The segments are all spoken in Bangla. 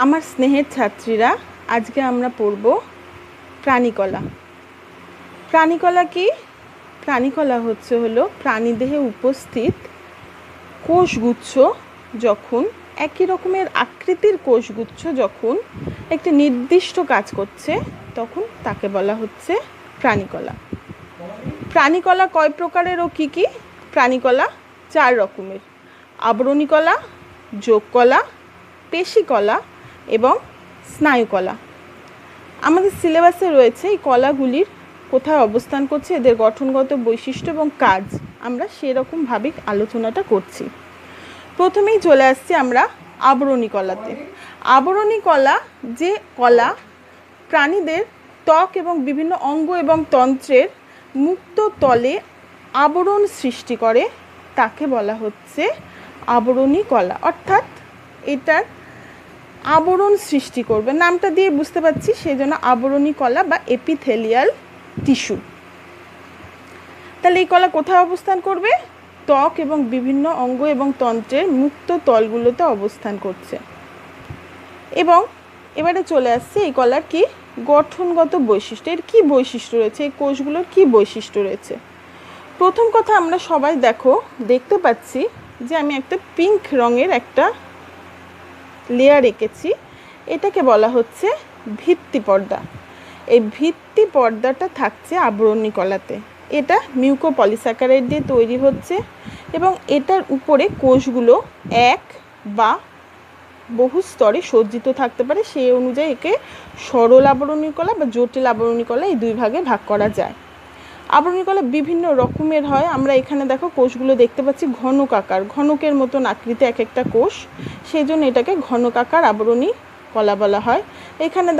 আমার স্নেহের ছাত্রীরা, আজকে আমরা পড়ব প্রাণীকলা। প্রাণীকলা কি? প্রাণীকলা হলো প্রাণীদেহে উপস্থিত কোষগুচ্ছ যখন একই রকমের আকৃতির কোষগুচ্ছ যখন একটি নির্দিষ্ট কাজ করছে তখন তাকে বলা হচ্ছে প্রাণীকলা। প্রাণীকলা কয় প্রকারের ও কি কি? প্রাণীকলা 4 রকমের: আবরণী কলা, যোগকলা, পেশিকলা এবং স্নায়ুকলা। আমাদের সিলেবাসে রয়েছে এই কলাগুলির কোথায় অবস্থান করছে, এদের গঠনগত বৈশিষ্ট্য এবং কাজ। আমরা সেরকমভাবে আলোচনাটা করছি। প্রথমেই চলে আসছি আমরা আবরণী কলাতে। আবরণী কলা যে কলা প্রাণীদের ত্বক এবং বিভিন্ন অঙ্গ এবং তন্ত্রের মুক্ত তলে আবরণ সৃষ্টি করে তাকে বলা হচ্ছে আবরণী কলা। অর্থাৎ এটার আবরণ সৃষ্টি করবে, নামটা দিয়ে বুঝতে পারছি, সেই জন্য আবরণী কলা বা এপিথেলিয়াল টিস্যু। তাহলে এই কলা কোথায় অবস্থান করবে? ত্বক এবং বিভিন্ন অঙ্গ এবং তন্ত্রের মুক্ত তলগুলোতে অবস্থান করছে। এবং এবারে চলে আসছে এই কলার কি গঠনগত বৈশিষ্ট্য, এর কী বৈশিষ্ট্য রয়েছে, এই কোষগুলোর কী বৈশিষ্ট্য রয়েছে। প্রথম কথা, আমরা সবাই দেখতে পাচ্ছি যে আমি একটা পিঙ্ক রঙের একটা লেয়ার এঁকেছি। এটাকে বলা হচ্ছে ভিত্তি পর্দা। এই ভিত্তি পর্দাটা থাকছে আবরণী কলাতে। এটা মিউকোপলিস্যাকারাইড দিয়ে তৈরি হচ্ছে এবং এটার উপরে কোষগুলো এক বা বহু স্তরে সজ্জিত থাকতে পারে। সেই অনুযায়ী একে সরল আবরণী কলা বা জটিল আবরণী কলা এই দুই ভাগে ভাগ করা যায়। আবরণী কলা বিভিন্ন রকমের হয়। আমরা এখানে কোষগুলো দেখতে পাচ্ছি ঘনকাকার, ঘনকের মতন আকৃতি এক একটা কোষ, সেই জন্য এটাকে ঘনকাকার আবরণী কলা বলা হয়। এখানে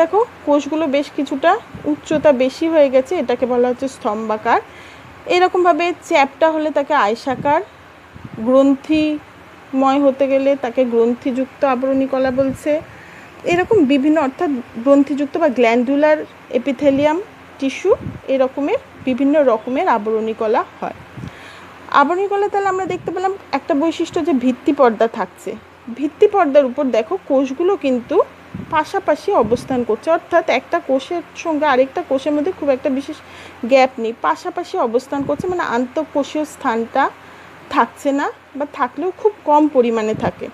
কোষগুলো বেশ কিছুটা উচ্চতা বেশি হয়ে গেছে, এটাকে বলা হচ্ছে স্তম্ভাকার। এরকমভাবে চ্যাপ্টা হলে তাকে আয়সাকার, গ্রন্থিময় হতে গেলে তাকে গ্রন্থিযুক্ত আবরণী কলা বলছে। এরকম বিভিন্ন, অর্থাৎ গ্রন্থিযুক্ত বা গ্ল্যান্ডুলার এপিথেলিয়াম টিস্যু, এরকমের বিভিন্ন রকমের আবরণী কলা হয়। আবরণী কলা তাহলে আমরা দেখতে পেলাম একটা বৈশিষ্ট্য যে ভিত্তি পর্দা থাকছে। ভিত্তি পর্দার উপর কোষগুলো কিন্তু পাশাপাশি অবস্থান করছে, অর্থাৎ একটা কোষের সঙ্গে আরেকটা কোষের মধ্যে খুব একটা বিশেষ গ্যাপ নেই, পাশাপাশি অবস্থান করছে। মানে আন্তঃকোষীয় স্থানটা থাকছে না, বা থাকলেও খুব কম পরিমাণে থাকে।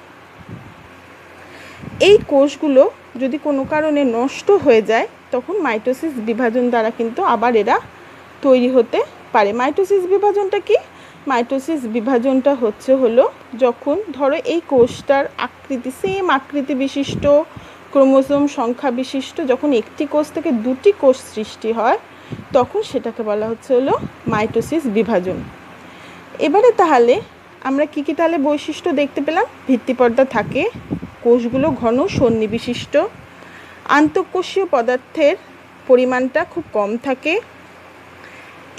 এই কোষগুলো যদি কোনো কারণে নষ্ট হয়ে যায় তখন মাইটোসিস বিভাজন দ্বারা কিন্তু আবার এরা তৈরি হতে পারে। মাইটোসিস বিভাজনটা কি? মাইটোসিস বিভাজনটা হলো যখন ধরো এই কোষটার আকৃতি সেম আকৃতি বিশিষ্ট, ক্রোমোজোম সংখ্যা বিশিষ্ট, যখন একটি কোষ থেকে দুটি কোষ সৃষ্টি হয় তখন সেটাকে বলা হলো মাইটোসিস বিভাজন। এবারে তাহলে আমরা কী তাহলে বৈশিষ্ট্য দেখতে পেলাম? ভিত্তিপর্দা থাকে, কোষগুলো ঘন সন্নিবিশিষ্ট, আন্তঃকোষীয় পদার্থের পরিমাণটা খুব কম থাকে,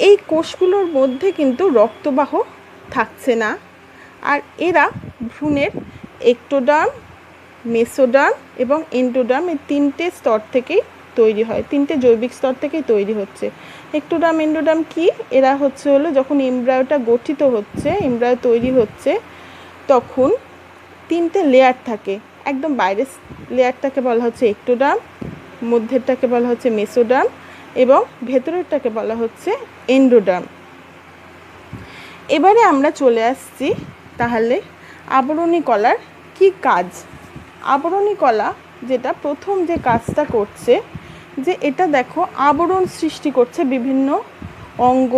এই কোষগুলোর মধ্যে কিন্তু রক্তবাহ থাকছে না, আর এরা ভ্রূণের একটোডার্ম, মেসোডার্ম এবং এন্ডোডার্ম এই 3টে স্তর থেকেই তৈরি হয়, 3টে জৈবিক স্তর থেকেই তৈরি হচ্ছে। একটোডার্ম, এন্ডোডার্ম কি? এরা হলো যখন এমব্রায়োটা গঠিত হচ্ছে, এমব্রায়ো তৈরি হচ্ছে, তখন 3টে লেয়ার থাকে। একদম বাইরের লেয়ারটাকে বলা হচ্ছে একটোডার্ম, মধ্যেরটাকে বলা হচ্ছে মেসোডার্ম এবং ভেতরেরটাকে বলা হচ্ছে এন্ডোডার্ম। এবারে আমরা চলে আসছি তাহলে আবরণী কলার কি কাজ। আবরণী কলা যেটা প্রথম যে কাজটা করছে, যে এটা আবরণ সৃষ্টি করছে বিভিন্ন অঙ্গ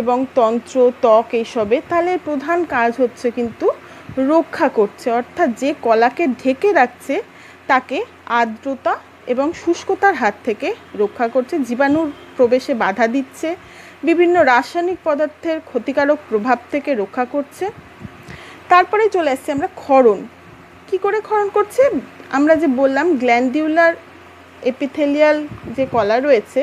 এবং তন্ত্র, ত্বক এইসবে। তাহলে প্রধান কাজ হচ্ছে কিন্তু রক্ষা করছে, অর্থাৎ যে কলাকে ঢেকে রাখছে তাকে আর্দ্রতা এবং শুষ্কতার হাত থেকে রক্ষা করছে, জীবাণুর প্রবেশে বাধা দিচ্ছে, বিভিন্ন রাসায়নিক পদার্থের ক্ষতিকারক প্রভাব থেকে রক্ষা করছে। তারপরে চলে আসছে আমরা ক্ষরণ। কি করে ক্ষরণ করছে? আমরা যে বললাম গ্ল্যান্ডিউলার এপিথেলিয়াল যে কলা রয়েছে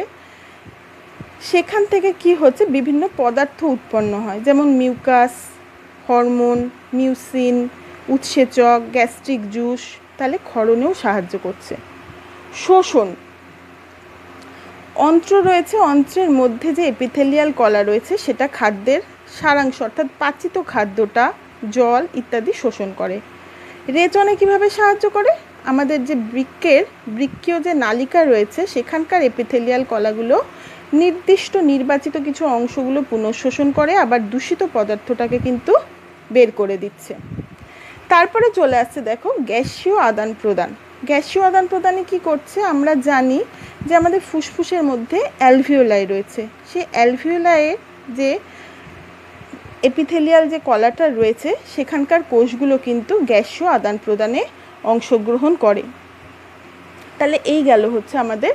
সেখান থেকে কি হচ্ছে, বিভিন্ন পদার্থ উৎপন্ন হয়, যেমন মিউকাস, হরমোন, মিউসিন, উৎসেচক, গ্যাস্ট্রিক জুস। তাহলে ক্ষরণেও সাহায্য করছে। শোষণ, অন্ত্র রয়েছে, অন্ত্রের মধ্যে যে এপিথেলিয়াল কলা রয়েছে সেটা খাদ্যের সারাংশ, অর্থাৎ পাচিত খাদ্যটা, জল ইত্যাদি শোষণ করে। রেচনে কিভাবে সাহায্য করে? আমাদের যে বৃক্কীয় যে নালিকা রয়েছে সেখানকার এপিথেলিয়াল কলাগুলো নির্দিষ্ট নির্বাচিত কিছু অংশগুলো পুনঃশোষণ করে, আবার দূষিত পদার্থটাকে কিন্তু বের করে দিচ্ছে। তারপরে চলে আসছে দেখো গ্যাসীয় আদান প্রদান। গ্যাসীয় আদান প্রদানে কী করছে? আমরা জানি যে আমাদের ফুসফুসের মধ্যে অ্যালভিওলাই রয়েছে। সেই অ্যালভিওলাইয়ের যে এপিথেলিয়াল যে কলাটা রয়েছে সেখানকার কোষগুলো কিন্তু গ্যাসীয় আদান প্রদানে অংশগ্রহণ করে। তাহলে এই গেল হচ্ছে আমাদের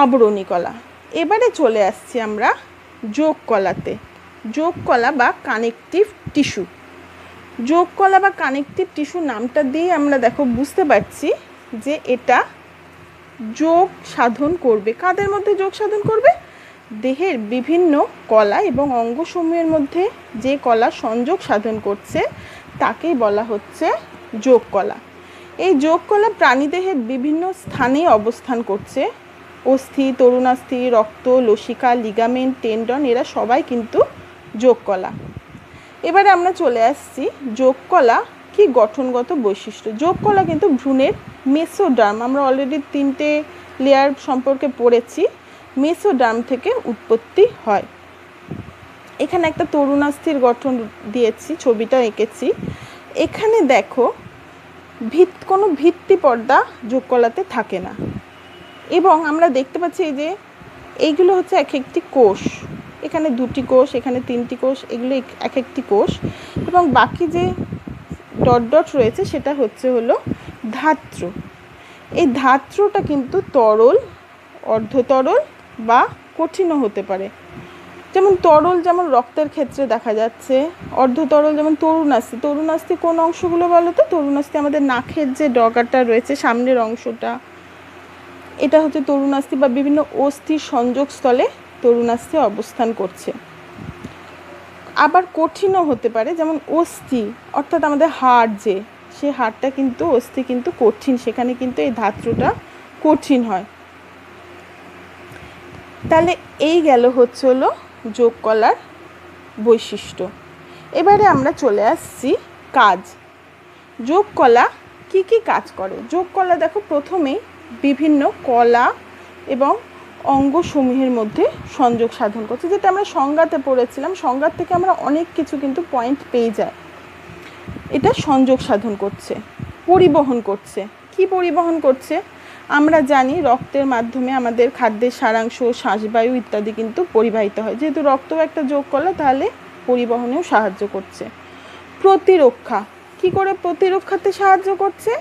আবরণী কলা। এবারে চলে আসছি আমরা যোগ কলাতে। যোগ কলা বা কানেকটিভ টিস্যু। যোগ কলা বা কানেকটিভ টিস্যু নামটা দিয়ে আমরা দেখো বুঝতে পারছি যে এটা যোগ সাধন করবে। কাদের মধ্যে যোগ সাধন করবে? দেহের বিভিন্ন কলা এবং অঙ্গসমূহের মধ্যে যে কলা সংযোগ সাধন করছে তাকেই বলা হচ্ছে যোগ কলা। এই যোগ কলা প্রাণীদেহের বিভিন্ন স্থানে অবস্থান করছে। অস্থি, তরুণাস্থি, রক্ত, লসিকা, লিগামেন্ট, টেন্ডন এরা সবাই কিন্তু যোগ কলা। এবারে আমরা চলে আসছি যোগ কলা কি গঠনগত বৈশিষ্ট্য। যোগ কলা কিন্তু ভ্রূণের মেসোডার্ম, আমরা অলরেডি 3টে লেয়ার সম্পর্কে পড়েছি, মেসোডার্ম থেকে উৎপত্তি হয়। এখানে একটা তরুণাস্থির গঠন দিয়েছি, ছবিটা এঁকেছি। এখানে দেখো কোনো ভিত্তি পর্দা যোগ কলাতে থাকে না, এবং আমরা দেখতে পাচ্ছি যে এইগুলো হচ্ছে এক একটি কোষ। এখানে 2টি কোষ, এখানে 3টি কোষ, এগুলো এক একটি কোষ, এবং বাকি যে ডট ডট রয়েছে সেটা হলো ধাত্র। এই ধাত্রটা কিন্তু তরল, অর্ধতরল বা কঠিনও হতে পারে। যেমন তরল যেমন রক্তের ক্ষেত্রে দেখা যাচ্ছে, অর্ধতরল যেমন তরুণাস্থি। তরুণাস্থি কোন অংশগুলো বলো তো? তরুণাস্থি আমাদের নাকের যে ডগাটা রয়েছে সামনের অংশটা, এটা হচ্ছে তরুণাস্থি, বা বিভিন্ন অস্থির সংযোগস্থলে তরুণাস্থি অবস্থান করছে। আবার কঠিনও হতে পারে, যেমন অস্থি অর্থাৎ আমাদের হাড়, যে সে হাড়টা কিন্তু অস্থি কিন্তু কঠিন, সেখানে কিন্তু এই ধাত্রটা কঠিন হয়। তাহলে এই গেল হলো যোগ কলার বৈশিষ্ট্য। এবারে আমরা চলে আসছি কাজ। যোগ কলা কি কি কাজ করে? যোগ কলা দেখো প্রথমেই বিভিন্ন কলা এবং অঙ্গসমূহের মধ্যে সংযোগ সাধন করছে, যেটা আমরা সংজ্ঞাতে পড়েছিলাম। সংজ্ঞার থেকে আমরা অনেক কিছু কিন্তু পয়েন্ট পেয়ে যাই। এটা সংযোগ সাধন করছে, পরিবহন করছে। কি পরিবহন করছে? আমরা জানি রক্তের মাধ্যমে আমাদের খাদ্যের সারাংশ, শ্বাসবায়ু ইত্যাদি কিন্তু পরিবাহিত হয়। যেহেতু রক্ত একটা যোগ কলা, তাহলে পরিবহনেও সাহায্য করছে। প্রতিরক্ষা, কি করে প্রতিরক্ষাতে সাহায্য করছে?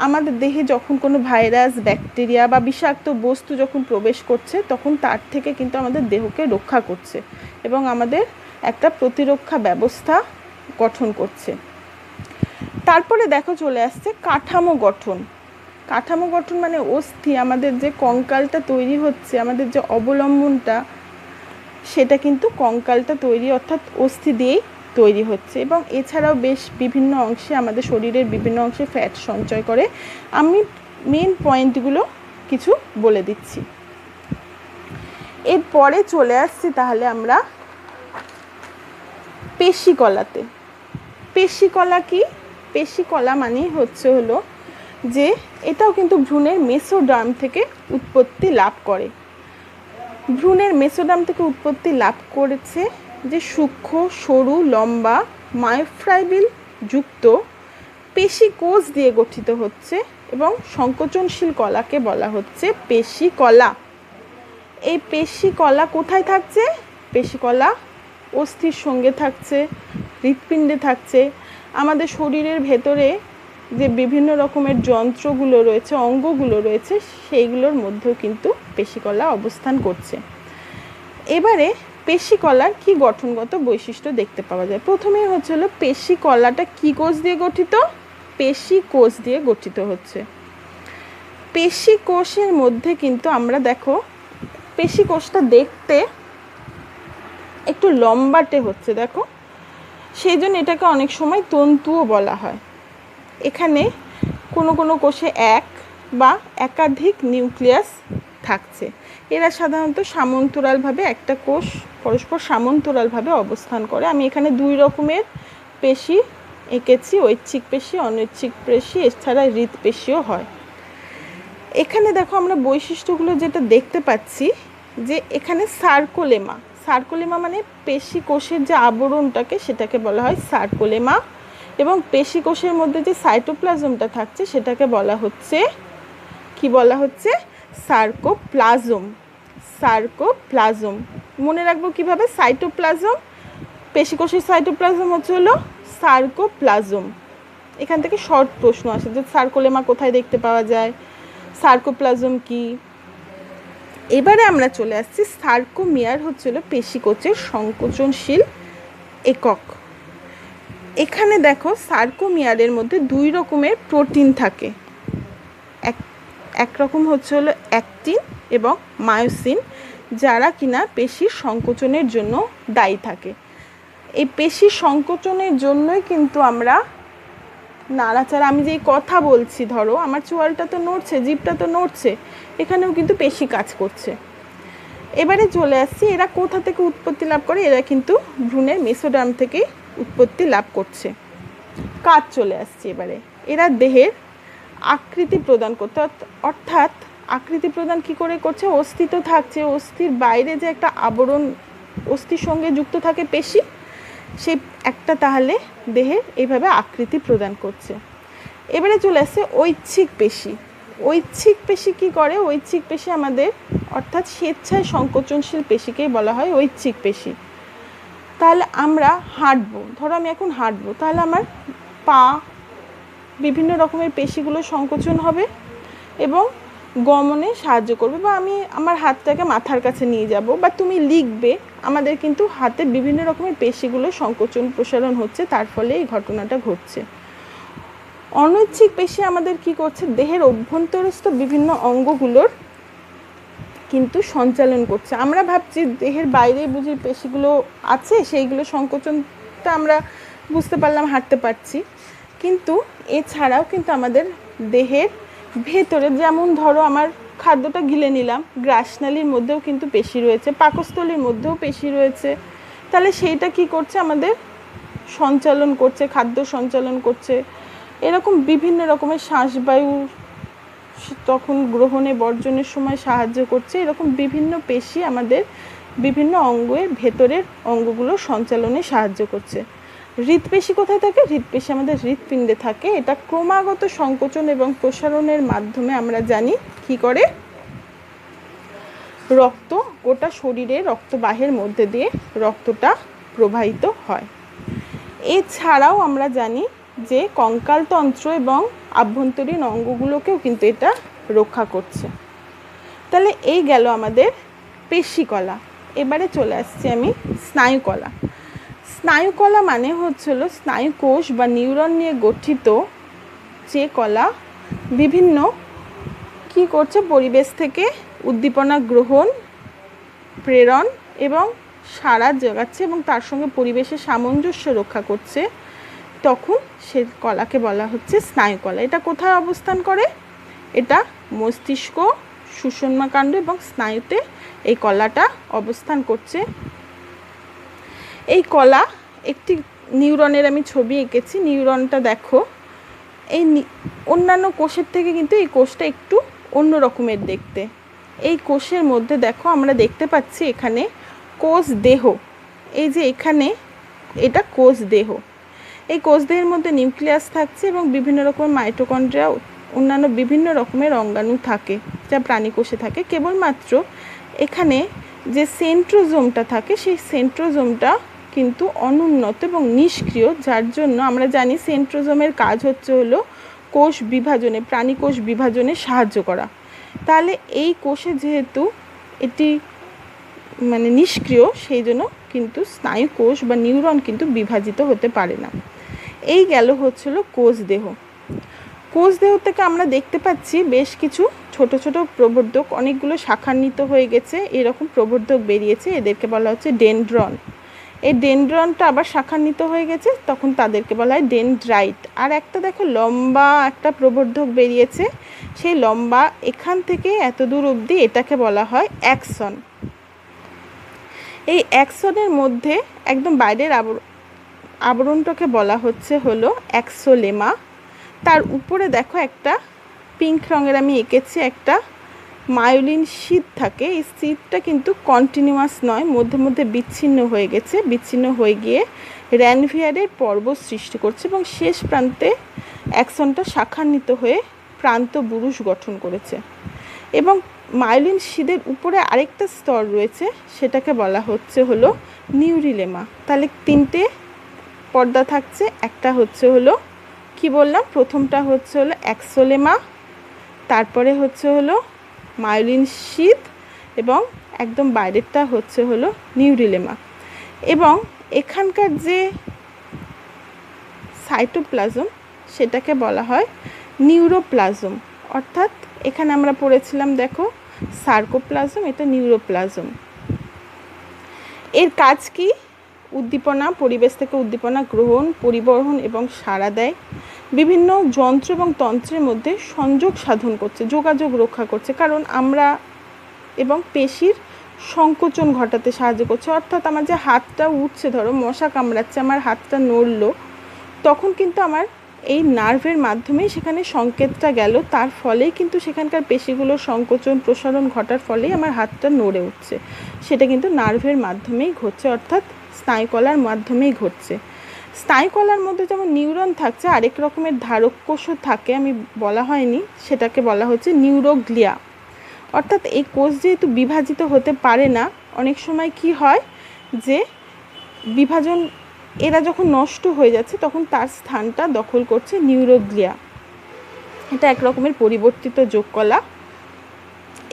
আমাদের দেহে যখন কোনো ভাইরাস, ব্যাকটেরিয়া বা বিষাক্ত বস্তু যখন প্রবেশ করছে তখন তার থেকে কিন্তু আমাদের দেহকে রক্ষা করছে এবং আমাদের একটা প্রতিরক্ষা ব্যবস্থা গঠন করছে। তারপরে দেখো চলে আসছে কাঠামো গঠন। কাঠামো গঠন মানে অস্থি, আমাদের যে কঙ্কালটা তৈরি হচ্ছে, আমাদের যে অবলম্বনটা, সেটা কিন্তু কঙ্কালটা তৈরি অর্থাৎ অস্থি দিয়েই তৈরি হচ্ছে। এবং এছাড়াও বেশ বিভিন্ন অংশে, আমাদের শরীরের বিভিন্ন অংশে ফ্যাট সঞ্চয় করে। আমি মেন পয়েন্টগুলো কিছু বলে দিচ্ছি। এরপরে চলে আসছি তাহলে আমরা পেশিকলাতে। পেশিকলা কি? পেশিকলা মানেই হলো যে এটাও কিন্তু ভ্রূণের মেসোডার্ম থেকে উৎপত্তি লাভ করে। ভ্রূণের মেসোডার্ম থেকে উৎপত্তি লাভ করেছে যে সূক্ষ্ম, সরু, লম্বা, মায়োফাইব্রিল যুক্ত পেশি কোষ দিয়ে গঠিত হচ্ছে, এবং সংকোচনশীল কলাকে বলা হচ্ছে পেশিকলা। এই পেশিকলা কোথায় থাকছে? পেশিকলা অস্থির সঙ্গে থাকছে, হৃৎপিণ্ডে থাকছে। আমাদের শরীরের ভেতরে যে বিভিন্ন রকমের যন্ত্রগুলো রয়েছে, অঙ্গগুলো রয়েছে, সেইগুলোর মধ্যেও কিন্তু পেশিকলা অবস্থান করছে। এবারে পেশিকলার কি গঠনগত বৈশিষ্ট্য দেখতে পাওয়া যায়? প্রথমেই হলো পেশিকলাটা কি কোষ দিয়ে গঠিত? পেশি কোষ দিয়ে গঠিত হচ্ছে। পেশি কোষের মধ্যে কিন্তু আমরা দেখো পেশি কোষটা দেখতে একটু লম্বাটে হচ্ছে, দেখো, সেই জন্য এটাকে অনেক সময় তন্তুও বলা হয়। এখানে কোনো কোষে এক বা একাধিক নিউক্লিয়াস থাকছে। এরা সাধারণত সমান্তরালভাবে, একটা কোষ পরস্পর সমান্তরালভাবে অবস্থান করে। আমি এখানে 2 রকমের পেশি এঁকেছি, ঐচ্ছিক পেশি, অনৈচ্ছিক পেশি, এছাড়া হৃৎপেশিও হয়। এখানে দেখো আমরা বৈশিষ্ট্যগুলো যেটা দেখতে পাচ্ছি যে এখানে সার্কোলেমা, সার্কোলেমা মানে পেশি কোষের যে আবরণটাকে সেটাকে বলা হয় সার্কোলেমা, এবং পেশি কোষের মধ্যে যে সাইটোপ্লাজমটা থাকছে সেটাকে বলা হচ্ছে কি বলা হচ্ছে সার্কোপ্লাজম। সার্কোপ্লাজম মনে রাখবো কিভাবে, সাইটোপ্লাজম, পেশি কোষের সাইটোপ্লাজম হচ্ছে হলো সার্কোপ্লাজম। এখান থেকে শর্ট প্রশ্ন আসে যে সার্কোলেমা কোথায় দেখতে পাওয়া যায়, সার্কোপ্লাজম কি। এবারে আমরা চলে আসছি সার্কোমিয়ার হচ্ছে হলো পেশি কোষের সংকোচনশীল একক। এখানে দেখো সার্কোমিয়ারের মধ্যে দুই রকমের প্রোটিন থাকে, এক রকম হচ্ছে হলো অ্যাক্টিন এবং মায়োসিন, যারা কিনা পেশির সংকোচনের জন্য দায়ী থাকে। এই পেশির সংকোচনের জন্যই কিন্তু আমরা নাড়াচাড়া, আমি যেই কথা বলছি, ধরো আমার চোয়ালটা তো নড়ছে, জিভটা তো নড়ছে, এখানেও কিন্তু পেশি কাজ করছে। এবারে চলে আসছি এরা কোথা থেকে উৎপত্তি লাভ করে, এরা কিন্তু ভ্রূণের মেসোডার্ম থেকে উৎপত্তি লাভ করছে। কাজ চলে আসছে এবারে, এরা দেহের আকৃতি প্রদান করতে, অর্থাৎ আকৃতি প্রদান কি করে করছে, অস্থি তো থাকছে, অস্থির বাইরে যে একটা আবরণ অস্থির সঙ্গে যুক্ত থাকে পেশি, সেই একটা তাহলে দেহের এইভাবে আকৃতি প্রদান করছে। এবারে চলে আসছে ঐচ্ছিক পেশি। ঐচ্ছিক পেশি কি করে, ঐচ্ছিক পেশি আমাদের অর্থাৎ স্বেচ্ছায় সংকোচনশীল পেশিকেই বলা হয় ঐচ্ছিক পেশি। তাহলে আমরা হাঁটবো, ধরো আমি এখন হাঁটবো, তাহলে আমার পা বিভিন্ন রকমের পেশিগুলো সংকোচন হবে এবং গমনে সাহায্য করবে, বা আমি আমার হাতটাকে মাথার কাছে নিয়ে যাব, বা তুমি লিখবে, আমাদের কিন্তু হাতে বিভিন্ন রকমের পেশিগুলো সংকোচন প্রসারণ হচ্ছে, তার ফলে এই ঘটনাটা ঘটছে। অনৈচ্ছিক পেশি আমাদের কি করছে, দেহের অভ্যন্তরস্থ বিভিন্ন অঙ্গগুলোর কিন্তু সঞ্চালন করছে। আমরা ভাবছি দেহের বাইরে বুঝি পেশিগুলো আছে, সেইগুলো সংকোচনটা আমরা বুঝতে পারলাম, হাঁটতে পারছি, কিন্তু এছাড়াও কিন্তু আমাদের দেহের ভেতরে, যেমন ধরো আমার খাদ্যটা গিলে নিলাম, গ্রাসনালীর মধ্যেও কিন্তু পেশি রয়েছে, পাকস্থলীর মধ্যেও পেশি রয়েছে, তাহলে সেইটা কি করছে, আমাদের সঞ্চালন করছে, খাদ্য সঞ্চালন করছে। এরকম বিভিন্ন রকমের শ্বাসবায়ু তখন গ্রহণে বর্জনের সময় সাহায্য করছে। এরকম বিভিন্ন পেশি আমাদের বিভিন্ন অঙ্গের ভেতরের অঙ্গগুলো সঞ্চালনে সাহায্য করছে। হৃৎপেশি কোথায় থাকে, হৃৎপেশি আমাদের হৃৎপিণ্ডে থাকে। এটা ক্রমাগত সংকোচন এবং প্রসারণের মাধ্যমে আমরা জানি কি করে, রক্ত গোটা শরীরে রক্তবাহের মধ্যে দিয়ে রক্তটা প্রবাহিত হয়। এছাড়াও আমরা জানি যে কঙ্কালতন্ত্র এবং আভ্যন্তরীণ অঙ্গগুলোকেও কিন্তু এটা রক্ষা করছে। তাহলে এই গেল আমাদের পেশিকলা। এবারে চলে আসছি আমি স্নায়ুকলা। স্নায়ুকলা মানে হচ্ছিল স্নায়ুকোষ বা নিউরন নিয়ে গঠিত যে কলা বিভিন্ন কি করছে, পরিবেশ থেকে উদ্দীপনা গ্রহণ, প্রেরণ এবং সাড়া জাগাচ্ছে এবং তার সঙ্গে পরিবেশের সামঞ্জস্য রক্ষা করছে, তখন সে কলাকে বলা হচ্ছে স্নায়ুকলা। এটা কোথায় অবস্থান করে, এটা মস্তিষ্ক, সুষুম্নাকাণ্ড এবং স্নায়ুতে এই কলাটা অবস্থান করছে। এই কলা একটি নিউরনের আমি ছবি এঁকেছি, নিউরনটা দেখো, এই অন্যান্য কোষের থেকে কিন্তু এই কোষটা একটু অন্য রকমের দেখতে। এই কোষের মধ্যে দেখো আমরা দেখতে পাচ্ছি এখানে কোষ দেহ, এই যে এখানে এটা কোষ দেহ, এই কোষ দেহের মধ্যে নিউক্লিয়াস থাকছে এবং বিভিন্ন রকমের মাইটোকন্ড্রিয়া, অন্যান্য বিভিন্ন রকমের অঙ্গাণু থাকে যা প্রাণী কোষে থাকে। কেবলমাত্র এখানে যে সেন্ট্রোজোমটা থাকে সেই সেন্ট্রোজোমটা কিন্তু অনুন্নত এবং নিষ্ক্রিয়, যার জন্য আমরা জানি সেন্ট্রোজোমের কাজ হচ্ছে হলো কোষ বিভাজনে, প্রাণী কোষ বিভাজনে সাহায্য করা। তাহলে এই কোষে যেহেতু এটি মানে নিষ্ক্রিয়, সেই জন্য কিন্তু স্নায়ু কোষ বা নিউরন কিন্তু বিভাজিত হতে পারে না। এই গেল হচ্ছিল কোষ দেহ। কোষ দেহ থেকে আমরা দেখতে পাচ্ছি বেশ কিছু ছোট ছোট প্রবর্ধক, অনেকগুলো শাখান্বিত হয়ে গেছে, এরকম প্রবর্ধক বেরিয়েছে, এদেরকে বলা হচ্ছে ডেনড্রন। এই ডেনড্রনটা আবার শাখান্বিত হয়ে গেছে, তখন তাদেরকে বলা হয় ডেনড্রাইট। আর একটা দেখো লম্বা একটা প্রবর্ধক বেরিয়েছে, সেই লম্বা এখান থেকে এত দূর অবধি, এটাকে বলা হয় অ্যাক্সন। এই অ্যাক্সনের মধ্যে একদম বাইরের আবরণটাকে বলা হচ্ছে হলো এক্সোলেমা। তার উপরে দেখো একটা পিঙ্ক রঙের আমি এঁকেছি একটা মায়োলিন শীট থাকে। এই শীটটা কিন্তু কন্টিনিউয়াস নয়, মধ্যে মধ্যে বিচ্ছিন্ন হয়ে গেছে, বিচ্ছিন্ন হয়ে গিয়ে র্যানভিয়ারের পর্ব সৃষ্টি করছে এবং শেষ প্রান্তে অ্যাক্সনটা শাখান্বিত হয়ে প্রান্ত বুরুষ গঠন করেছে। এবং মায়োলিন শীটের উপরে আরেকটা স্তর রয়েছে, সেটাকে বলা হচ্ছে হলো নিউরিলেমা। তাহলে তিনটে পর্দা থাকছে, একটা হচ্ছে হলো কি বললাম, প্রথমটা হচ্ছে হলো এক্সোলেমা, তারপরে হচ্ছে হলো মায়োলিন শীট এবং একদম বাইরেরটা হচ্ছে হলো নিউরিলেমা। এবং এখানকার যে সাইটোপ্লাজম সেটাকে বলা হয় নিউরোপ্লাজম। অর্থাৎ এখানে আমরা পড়েছিলাম দেখো সার্কোপ্লাজম, এটা নিউরোপ্লাজম। এর কাজ কি? উদ্দীপনা, পরিবেশ থেকে উদ্দীপনা গ্রহণ, পরিবহন এবং সাড়া দেয়। বিভিন্ন যন্ত্র এবং তন্ত্রের মধ্যে সংযোগ সাধন করছে, যোগাযোগ রক্ষা করছে, কারণ আমরা এবং পেশির সংকোচন ঘটাতে সাহায্য করছে। অর্থাৎ আমার যে হাতটা উঠছে, ধরো মশা কামড়াচ্ছে, আমার হাতটা নড়লো, তখন কিন্তু আমার এই নার্ভের মাধ্যমেই সেখানে সংকেতটা গেল, তার ফলেই কিন্তু সেখানকার পেশিগুলোর সংকোচন প্রসারণ ঘটার ফলেই আমার হাতটা নড়ে উঠছে। সেটা কিন্তু নার্ভের মাধ্যমেই ঘটছে, অর্থাৎ স্নায়ুকলার মাধ্যমেই ঘটছে। স্নায়ুকলার মধ্যে যেমন নিউরন থাকছে, আরেক রকমের ধারক কোষও থাকে, আমি বলা হয়নি, সেটাকে বলা হচ্ছে নিউরোগ্লিয়া। অর্থাৎ এই কোষ যেহেতু বিভাজিত হতে পারে না, অনেক সময় কি হয় যে বিভাজন, এরা যখন নষ্ট হয়ে যাচ্ছে তখন তার স্থানটা দখল করছে নিউরোগ্লিয়া। এটা এক রকমের পরিবর্তিত যোগকলা।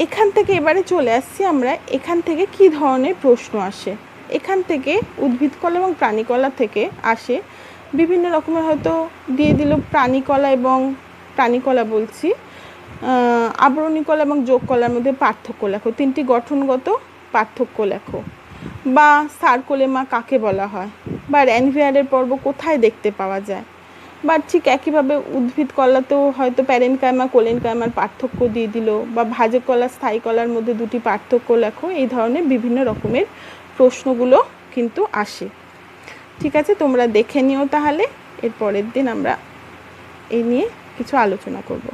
এখান থেকে এবারে চলে আসছি আমরা, এখান থেকে কি ধরনের প্রশ্ন আসে। এখান থেকে উদ্ভিদকলা এবং প্রাণীকলা থেকে আসে বিভিন্ন রকমের, হয়তো দিয়ে দিল প্রাণীকলা এবং প্রাণীকলা বলছি আবরণীকলা এবং যোগকলার মধ্যে পার্থক্য লেখো, তিনটি গঠনগত পার্থক্য লেখো, বা সার্কোলেমা কাকে বলা হয়, বা র্যানভিয়ারের পর্ব কোথায় দেখতে পাওয়া যায়, বা ঠিক একইভাবে উদ্ভিদ কলাতেও হয়তো প্যারেনকাইমা কোলেনকাইমার পার্থক্য দিয়ে দিল, বা ভাজক কলা স্থায়ী কলার মধ্যে দুটি পার্থক্য লেখো। এই ধরনের বিভিন্ন রকমের প্রশ্নগুলো কিন্তু আসে। ঠিক আছে, তোমরা দেখে নিও তাহলে, এর পরের দিন আমরা এই নিয়ে কিছু আলোচনা করব।